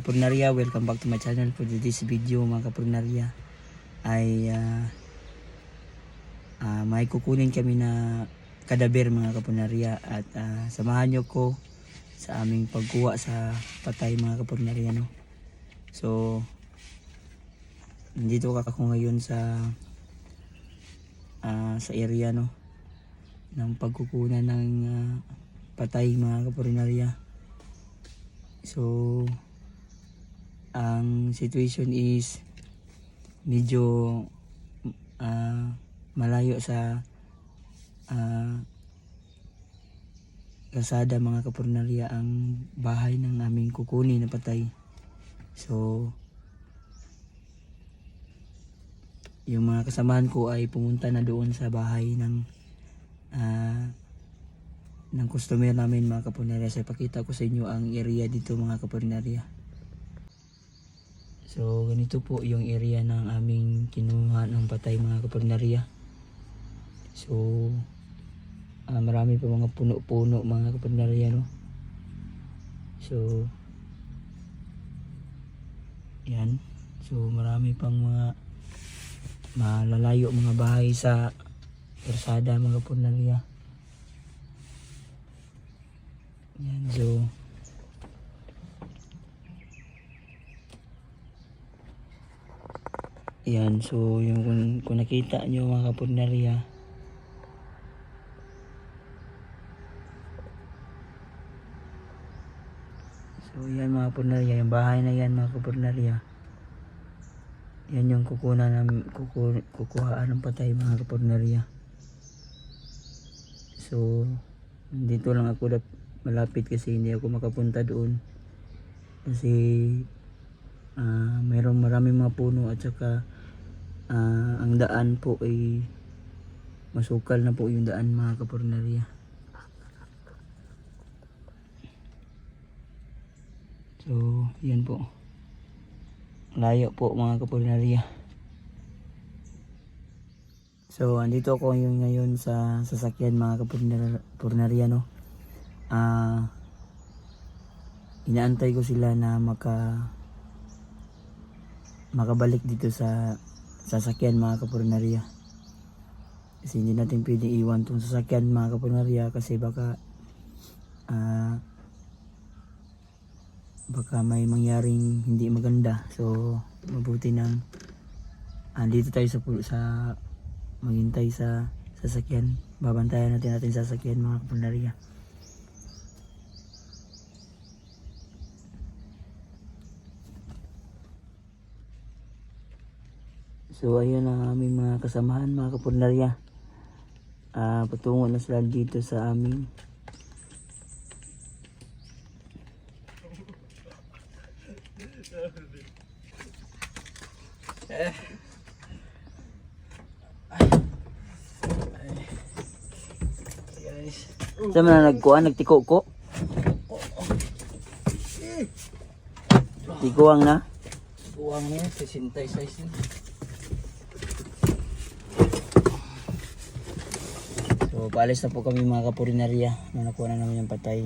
kapurnarya, welcome back to my channel. For this video mga kapurnarya ay may kukunin kami na kadaber mga kapurnarya at samahan nyo ko sa aming pagkuha sa patay mga kapurnarya, no? So nandito ako ngayon sa area, no, ng pagkukunan ng patay mga kapurnarya. So ang situation is medyo malayo sa kalsada mga kapurnarya ang bahay ng aming kukunin na patay. So yung mga kasamahan ko ay pumunta na doon sa bahay ng customer namin mga kapurnarya. So ipakita ko sa inyo ang area dito mga kapurnarya. So ganito po yung area ng aming kinuha ng patay mga kapurnarya. So marami pa mga puno-puno mga kapurnarya, no? So yan. So marami pang mga malalayo mga bahay sa kalsada mga kapurnarya. Yan. So yan. So yung kung nakita nyo mga kapurnarya, so yan mga kapurnarya, yung bahay na yan mga kapurnarya, yan yung kukuhaan ng patay mga kapurnarya. So dito lang ako malapit kasi hindi ako makapunta doon kasi mayroong maraming mga puno at saka ang daan po ay masukal na po yung daan mga kapurnarya. So yan po, layo po mga kapurnarya. So andito ako ngayon sa sasakyan mga kapurnarya, no? Inaantay ko sila na makabalik dito sa sasakyan mga kapurnarya. Kasi hindi natin pwedeng iwan tong sasakyan mga kapurnarya kasi baka may mangyaring hindi maganda. So mabuti nang dito tayo sa maghintay sa sasakyan. Babantayan natin sasakyan mga kapurnarya. So ayun ang aming mga kasamahan mga kapurnarya. Patungo na sila dito sa aming guys. Saan mo na nagtiko ko? Tikuang na? Tikuang na yun, 66 yun. So paalis na po kami mga kapurnarya na nakuha na namin yung patay.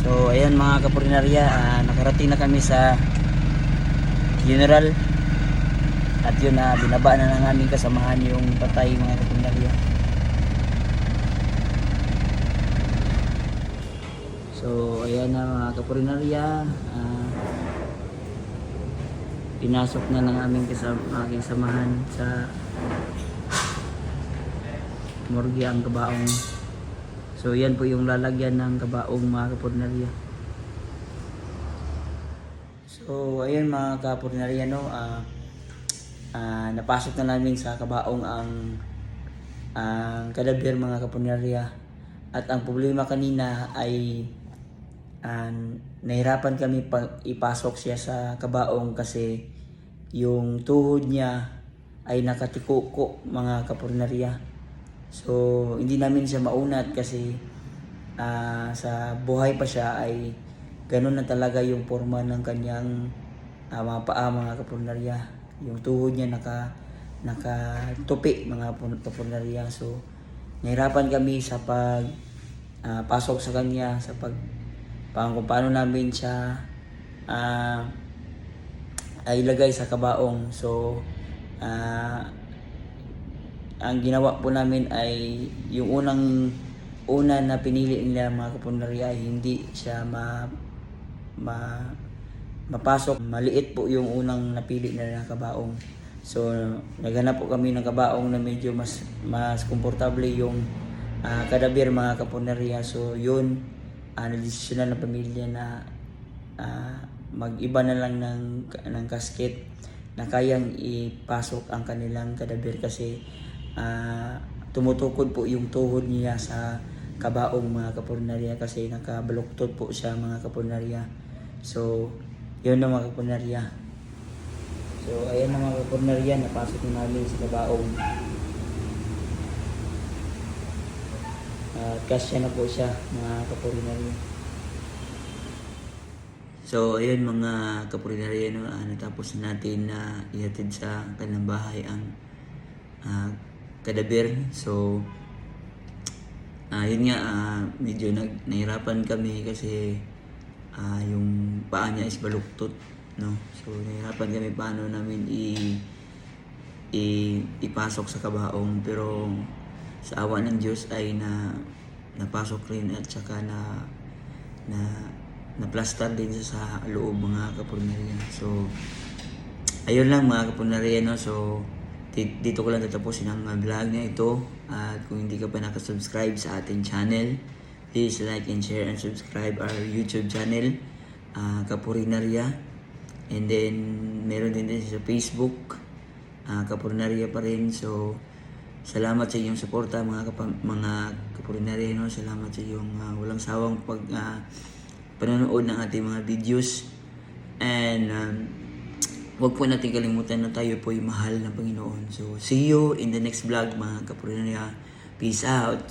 So ayan mga kapurnarya, nakarating na kami sa funeral. At yun binaba na ng aming kasamahan yung patay mga kapurnarya. So ayan na mga kapurnarya, pinasok na ng aming kasamahan sa morgue ang kabaong. So yan po yung lalagyan ng kabaong mga kapurnarya. So ayan mga kapurnarya, no, napasok na namin sa kabaong ang kadaber mga kapurnarya. At ang problema kanina ay nahirapan kami ipasok siya sa kabaong kasi yung tuhod niya ay nakatikuko mga kapurnarya. So hindi namin siya maunat kasi sa buhay pa siya ay ganun na talaga yung forma ng kanyang mga paa, mga kapunarya. Yung tuhod niya nakatupi, mga kapunarya. So nahirapan kami sa pasok sa kanya, sa kung paano namin siya ay ilagay sa kabaong. So ang ginawa po namin ay yung una na pinili nila, mga kapunarya, ay hindi siya mapasok. Maliit po yung unang napili nila na kabaong. So naghanap po kami ng kabaong na medyo mas komportable yung kadabir, mga kapunarya. So yun, na-desisyonan ng pamilya na mag-iba na lang ng casket na kayang ipasok ang kanilang kadabir, kasi tumutukod po yung tuhod niya sa kabaong, mga kapunarya, kasi nakabaluktot po siya, mga kapunarya. So yun na, mga kapunarya. So ayan na, mga kapunarya, napasok na namin sa kabaong. Kasya na po siya, mga kapunarya. So ayun, mga kapunarya, no, natapos na natin na ihatid sa kanilang bahay ang kadabir. So yun nga, medyo nahirapan kami kasi yung paa niya is baluktot, no. So nahirapan kami paano namin ipasok sa kabaong, pero sa awa ng Diyos ay napasok rin, at saka na plaster din sa loob, mga kapunarya. So ayun lang, mga kapunarya, no. So dito ko lang tatapusin ang vlog na ito. At kung hindi ka pa nakasubscribe sa ating channel, please like and share and subscribe our YouTube channel, Kapurinaria. And then meron din sa Facebook, Kapurinaria pa rin. So salamat sa inyong suporta, mga Kapurinaria, no? Salamat sa iyong walang sawang panonood ng ating mga videos. And huwag po natin kalimutan na tayo po ay mahal ng Panginoon. So see you in the next vlog, mga Kapurinaria. Peace out.